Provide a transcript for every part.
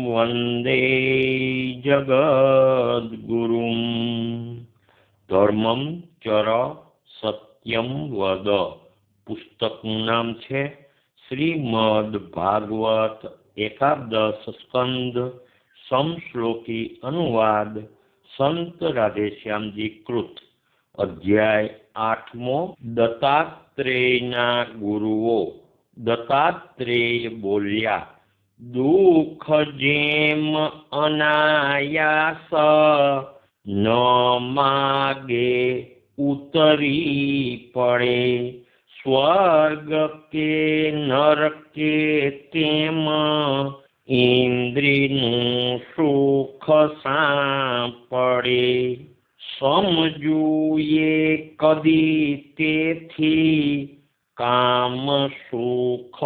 વંદે જગદ્ગુરુમ. ધર્મમ ચર સત્યમ વદ. પુસ્તકનું નામ છે શ્રીમદ ભાગવત એકાદશ સ્કંદ સમશ્લોકી અનુવાદ સંત રાધેશ્યામજી કૃત. અધ્યાય 8મો. દત્તાત્રેયના ગુરુઓ. દત્તાત્રેય બોલ્યા, દુઃખ જેમ અનાયાસ ન માગે ઉતરી પડે, સ્વર્ગ કે નરકે તેમ ઇન્દ્રિયનું સુખ સાંપડે. સમજુએ કદી તેથી કામ સુખ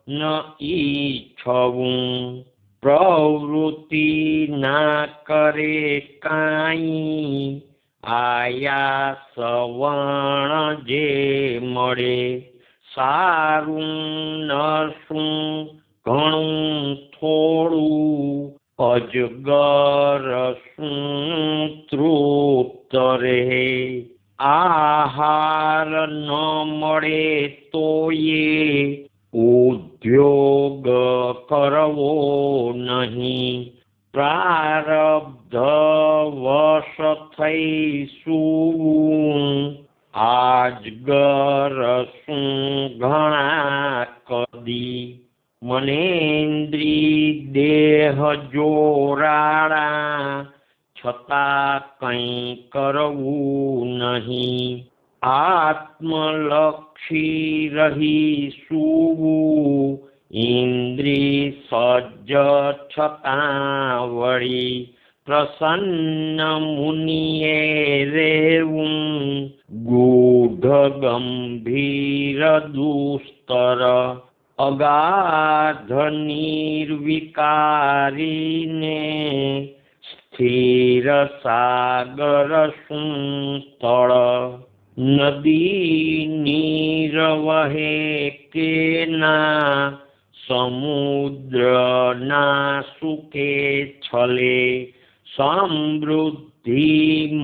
ન ઈચ્છવું, પ્રવૃત્તિ ના કરે કાંઈ, આયા સવર્ણ જે મળે. સારું નરસું ઘણું થોડું, અજગર શું તૃપ્ત રહે. આહાર ન મળે તોયે ઉદ્યોગ કરવો નહીં. પ્રારબ્ધ વશ થઈ સૂવું, આજગર શું ઘણા કદી. મનેન્દ્રી દેહ જોરાળા, છતાં કંઈ કરવું નહીં. આત્મલક્ષી રહી સૂવું, ઇન્દ્રિય સજ્જ છતાં વળી. પ્રસન્ન મુનિએ રેવું, ગૂઢ ગંભીર દુસ્તર. અગાધ નિર્વિકારીને, સ્થિર સાગર શું તળ. નદી નીર વહે કે ના, સમુદ્ર ના સુકે છલે. સમૃદ્ધિ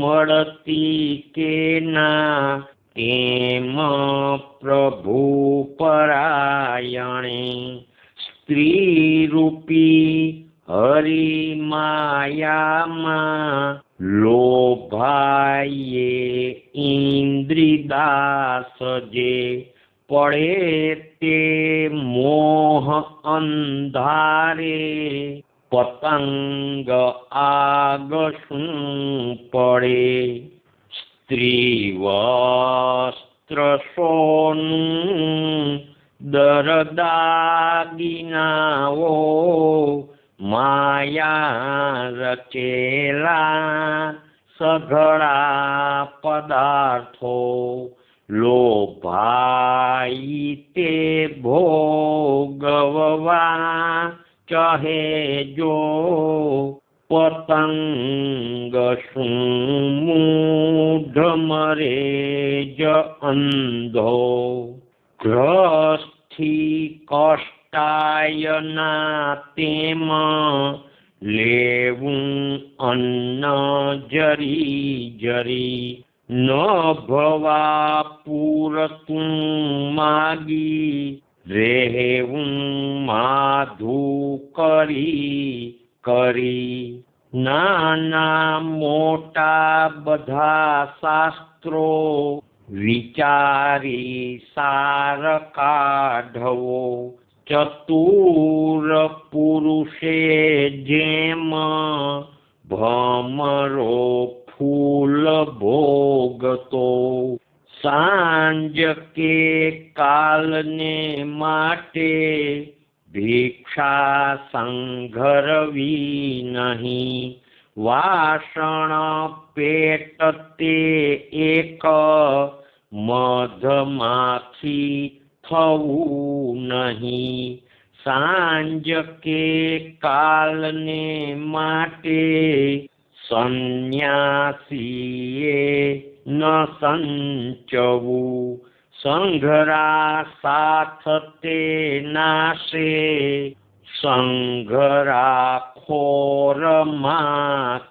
મળતી કે ના, તેમ પ્રભુ પરાયણે. સ્ત્રી રૂપી હરિમાયામાં, લોભાયે ઇન્દ્રિદાસ જે. પડે તે મોહ અંધારે, પતંગ આગ શું પડે. સ્ત્રી વસ્ત્ર સોનું, દરદાગીનાઓ, માયા રચેલા સઘળા પદાર્થો. લોભાઈ તે ભોગવવા ચહે જો, પતંગ શું મૂઢ મરે જ અંધો. ગ્રહથી કષ્ટાયના તેમ, લેવું અન્ન જરી જરી. ન ભવા પૂરતું માગી, રહેવું માધું કરી કરી. નાના મોટા બધા શાસ્ત્રો, વિચારી સાર કાઢવો. ચતુર પુરુષે જેમ, ભમરો ફૂલ ભોગતો. સાંજ કે કાલને માટે, ભિક્ષા સંઘરવી નહીં. વાસણ પેટ તે એક, મધમાખી થવું નહીં. સાંજ કે કાલને માટે, સંન્યાસીએ ન સંચવું. સંઘરા સાથ તે નાશે, સંઘરાખોરમાં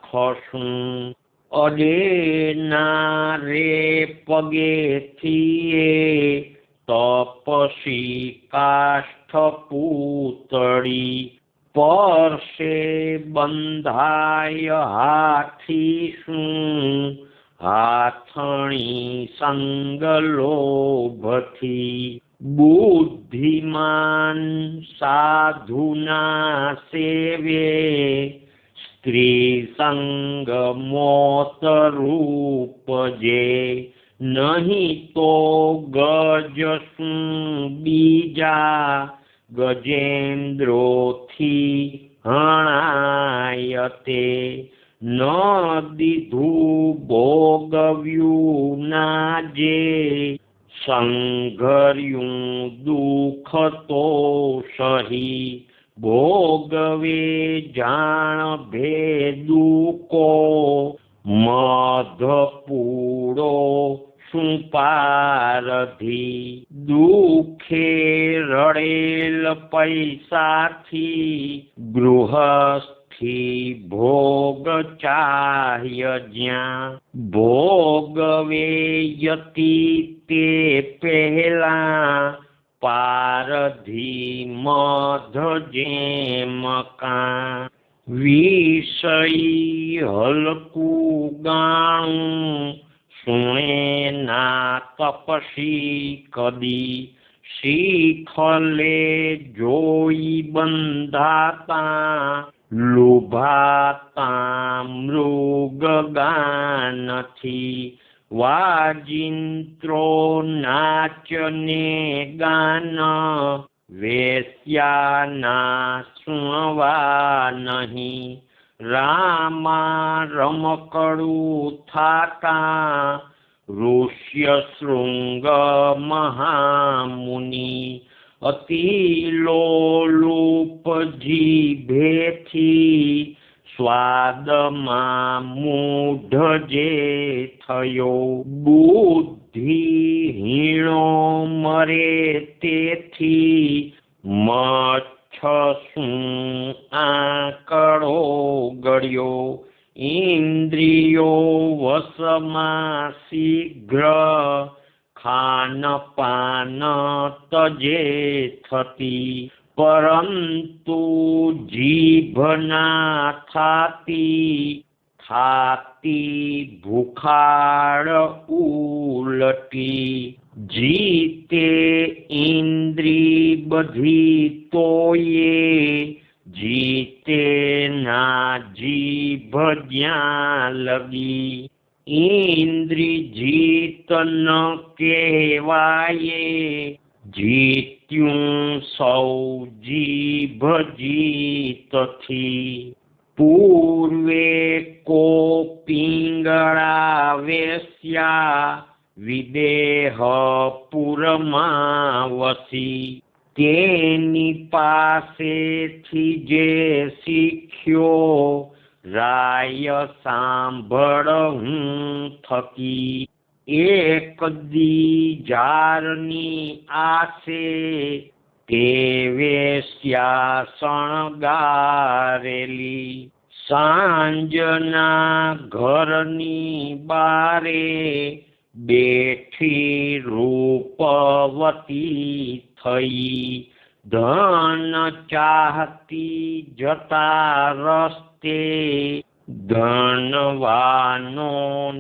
ખસું અડે ના રે પગેથીએ તપસી કાષ્ઠ પૂતળી પરસે બંધાય હાથી શું હાથણી સંગ લોભથી બુદ્ધિમાન સાધુના સેવે સ્ત્રી સંગ મોત રૂપજે નહીં તો ગજ શું બીજા ગજેન્દ્રોથી હણાય તે ન દીધું ભોગવ્યું ના જે સંઘર્યું દુઃખ તો સહી ભોગવે જાણ ભેદુકો મધપૂડો શું પારધી દુઃખે રડેલ પૈસાથી ગૃહસ્થી ભોગ ચાહ્ય જ્યાં ભોગવે યતિ તે પહેલા પારધી મધ જેમ કાં વિષયી હલકું ગાણું સુણે ના તપસી કદી શીખલે જોઈ બંધાતા લુભાતા મૃગગાનથી વાજિંત્રો નાચને ગાન વેશ્યાના સુણવા નહીં રામા રમકડું થાતા ઋષ્ય શૃંગ મહામુનિ અતિ લોલુપ જીભેથી સ્વાદમાં મૂઢ જે થયો બુદ્ધિહીણો મરે તેથી મચ્છસું આંકડો ગળ્યો ઇન્દ્રિયો વશમાં શીઘ્ર ખાનપાન તજે થતી પરંતુ જીભના થાતી ભૂખાડ ઉલટી જીતે ઇન્દ્રી બધી તોયે જીતે ના જીભ જ્યાં લગી ઇન્દ્રી જીત ન કહેવાયે જીત્યું સૌ જીભ જીતથી પૂર્વે કો પિંગળા વેશ્યા વિદેહ પુરમાં વસી તેની પાસેથી જે શીખ્યો રાય સાંભળ હું થકી એક દી જારની આસે તે વેશ્યા શણગારેલી સાંજના ઘરની બારે બેઠી રૂપવતી થઈ ધન ચાહતી જતા રસ્તે ધનવાનો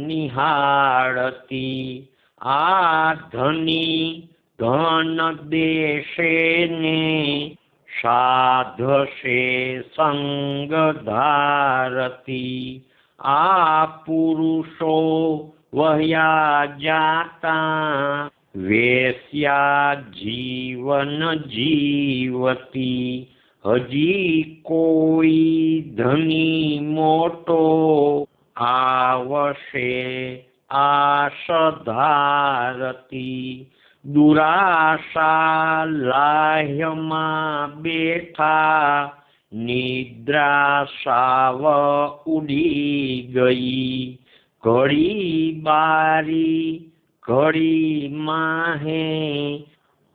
નિહાળતી આ ધની ધન દેશે ને સાધશે સંગ ધારતી આ પુરુષો વહ્યા જાતા વેશ્યા જીવન જીવતી હજી કોઈ ધની મોટો આવશે આશ ધારતી દુરાશા લાહ્યમાં બેઠા નિદ્રા સાવ ઉડી ગઈ ઘડી બારી ઘડી માહે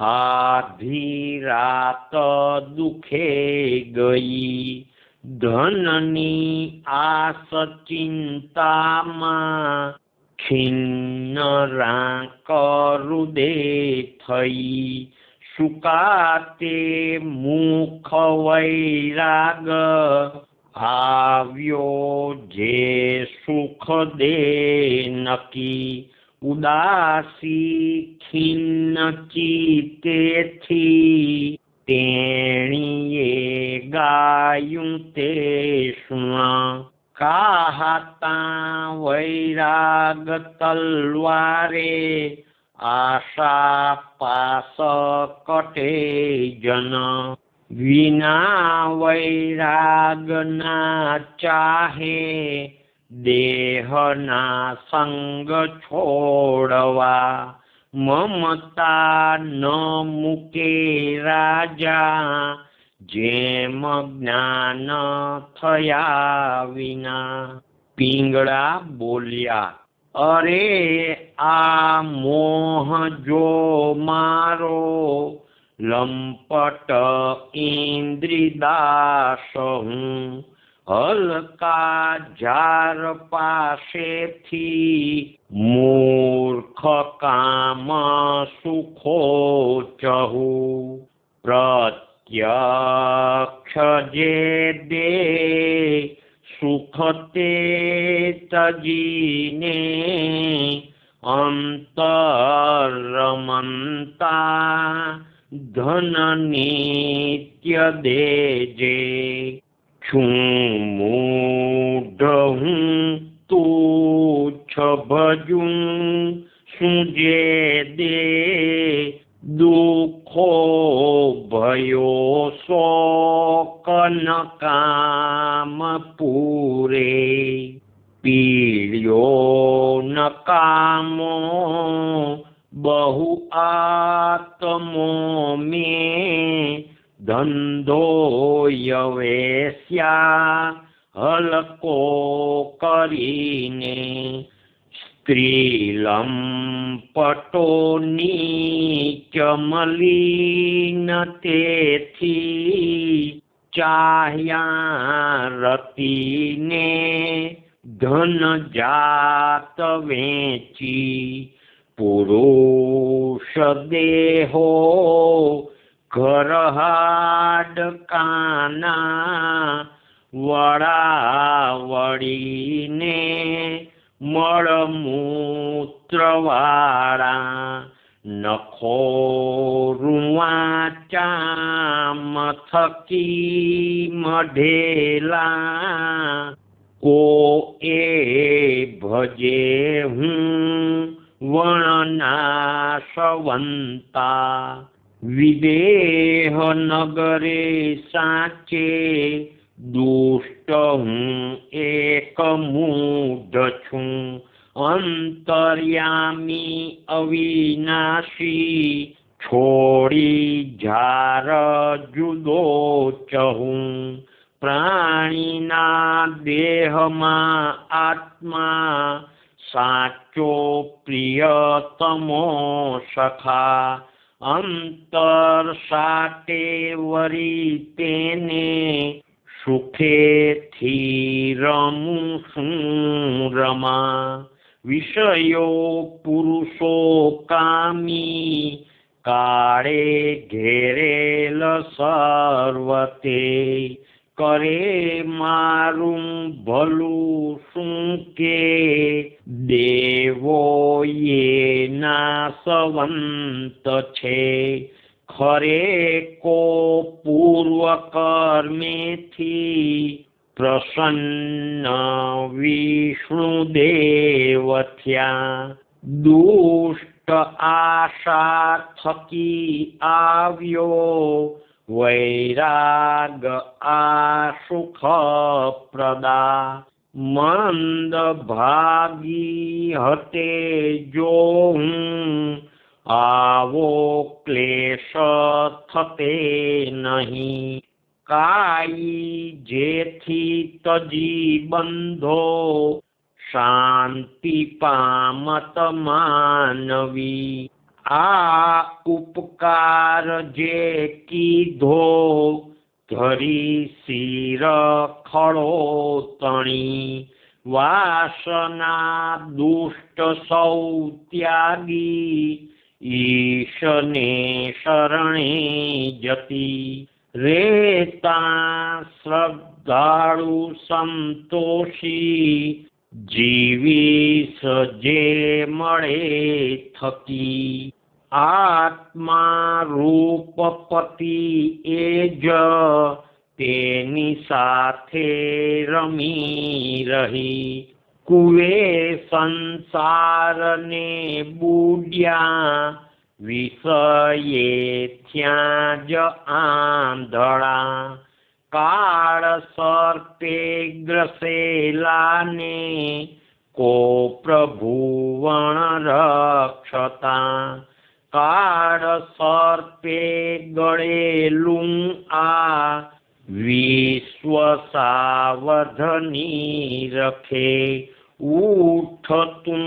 આધી રાત દુખે ગઈ, ધનની આસ ચિંતામાં, ખિન્ન રાંક રુદે થઈ, સુકાતે મુખ વૈરાગ, આવ્યો જે સુખ દે નકી, ઉદાસી ખિન્ન ચિત્તેથી, તેણીએ ગાયું તે સુણ, કાહતા વૈરાગ તલવારે, આશા પાસ કટે જન, વિના વૈરાગના ચાહે, દેહના સંગ છોડવા, મમતા ન મૂકે રાજા, જેમ જ્ઞાન થયા વિના. પિંગળા બોલ્યા, અરે આ મોહ જો મારો, લંપટ ઇન્દ્રિદાસ હું, હલકા ઝાર પાસેથી, મૂર્ખ કામ સુખો ચહું, પ્રત્યક્ષ જે દે સુખ તે તજીને, અંતર રમંતા ધન નિત્ય દેજે, છું મૂઢ હું તુચ્છ ભજું, શું જે દે દુઃખો ભયો શોક ન કામ પૂરે, પીળ્યો ન કામો બહુ આત્મો મેં, ધંધો યવેશ્યા હલકો કરીને, સ્ત્રી લંપટોની ચમલીન તેથી, ચાહ્યા રતિને ધન જાત વેચી, પુરુષ દેહો ઘર હાડકાના, વળાવળીને મળમૂત્રવાળા, નખો રૂઆ ચામ થકી મઢેલા, કો એ ભજે હું વણનાશવંતા, વિદેહ નગરે સાચે દુષ્ટ હું એક મૂઢ છું, અંતર્યામી અવિનાશી, છોડી ઝાર જુદો ચહું, પ્રાણીના દેહમાં આત્મા, સાચો પ્રિયતમો સખા, અંતર સાટે વરી તેને, સુખેથી રમું શું રમા, વિષયો પુરુષો કામી, કાળે ઘેરેલ સર્વતે, કરે મારું ભલું શું કે, દેવો એ નાશવંત છે, ખરે કો પૂર્વ કર્મેથી, પ્રસન્ન વિષ્ણુદેવ થયા, દુષ્ટ આશા થકી આવ્યો, વૈરાગ આ સુખ પ્રદા, મંદ ભાગી હતે જો હું, આવો ક્લેશ થતે નહીં, કાઈ જેથી તજી બંધો, શાંતિ પામત માનવી, આ ઉપકાર જે કીધો ધરી શિર ખળો તણી વાસના દુષ્ટ સૌ ત્યાગી ઈશને શરણે જતી રેતા શ્રદ્ધાળુ સંતોષી જીવી સજે મળે થકી આત્મા રૂપપતિ એ જ તેની સાથે રમી રહી કુએ સંસારને બુડ્યા વિષયે થ્યાં જ આંધળા કાળ સર્પે ગ્રસેલાને કો પ્રભુવણ રક્ષતા કાળ સર્પે ગળેલું આ વિશ્વ સાવધની રખે ઉઠતું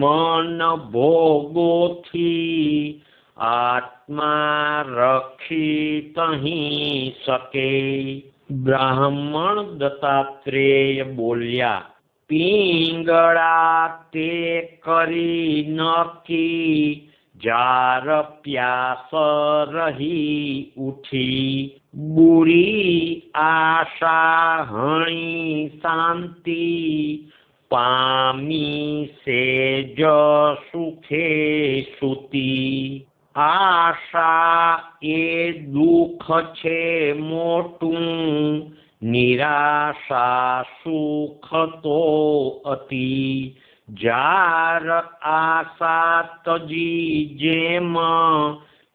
મન ભોગોથી આત્મા રખી તહીં શકે બ્રાહ્મણ દત્તાત્રેય બોલ્યા પિંગળા તે કરી નકી જાર પ્યાસ રહી ઉઠી બુરી આશા હણી શાંતિ પામી સેજ સુખે સુતી આશા એ દુઃખ છે મોટું નિરાશા સુખ તો અતિ જાર આશા તજી જેમ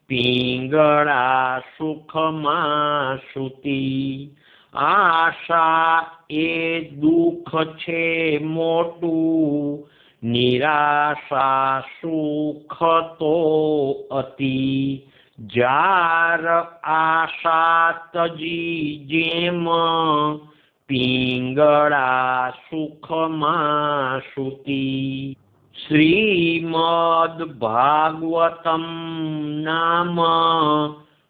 પિંગળા સુખમાં સૂતી આશા એ દુઃખ છે મોટું નિરાશા સુખ તો અતિ જાર આશા તજી જેમ પિંગળા સુખમાં સૂતી શ્રીમદ ભાગવતમ નામ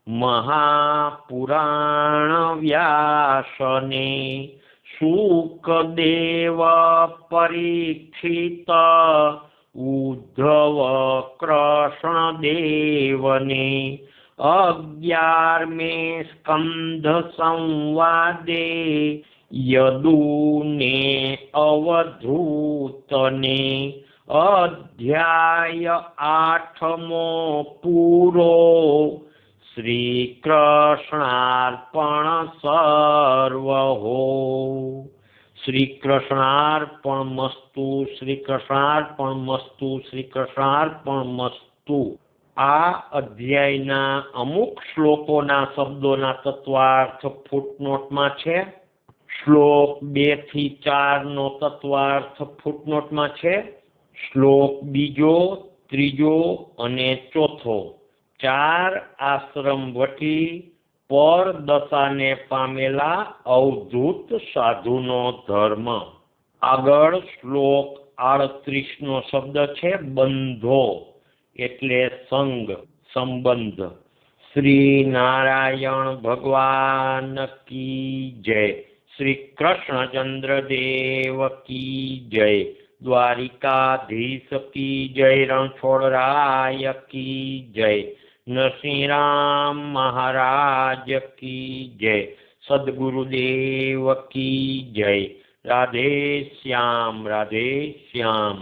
મહાપુરાણ વ્યાસને શુકદેવ પરીક્ષિત ઉદ્ધવ કૃષ્ણદેવને 11મે સ્કંધ સંવાદે યદુને અવધૂતને અધ્યાય 8મો પૂરો શ્રી કૃષ્ણાર્પણ સર્વહો શ્રી કૃષ્ણાર્પણમસ્તુ શ્રી કૃષ્ણાર્પણમસ્તુ શ્રી કૃષ્ણાર્પણમસ્તુ આ અધ્યાયના અમુક શ્લોકોના શબ્દોના તત્વાર્થ ફૂટનોટમાં છે શ્લોક 2 થી 4 નો તત્વાર્થ ફૂટનોટમાં છે શ્લોક 2, 3 અને 4 4 આશ્રમ વટી પર દશાને પામેલા અવધૂત સાધુનો ધર્મ આગળ શ્લોક 38 નો શબ્દ છે બંધો એટલે સંગ સંબંધ શ્રી નારાયણ ભગવાન કી જય શ્રી કૃષ્ણચંદ્ર દેવ કી જય દ્વારિકાધીશ કી જય રણછોડરાય કી જય નરસિંહ રામ મહારાજ કી જય સદગુરુદેવ કી જય રાધે શ્યામ રાધે શ્યામ।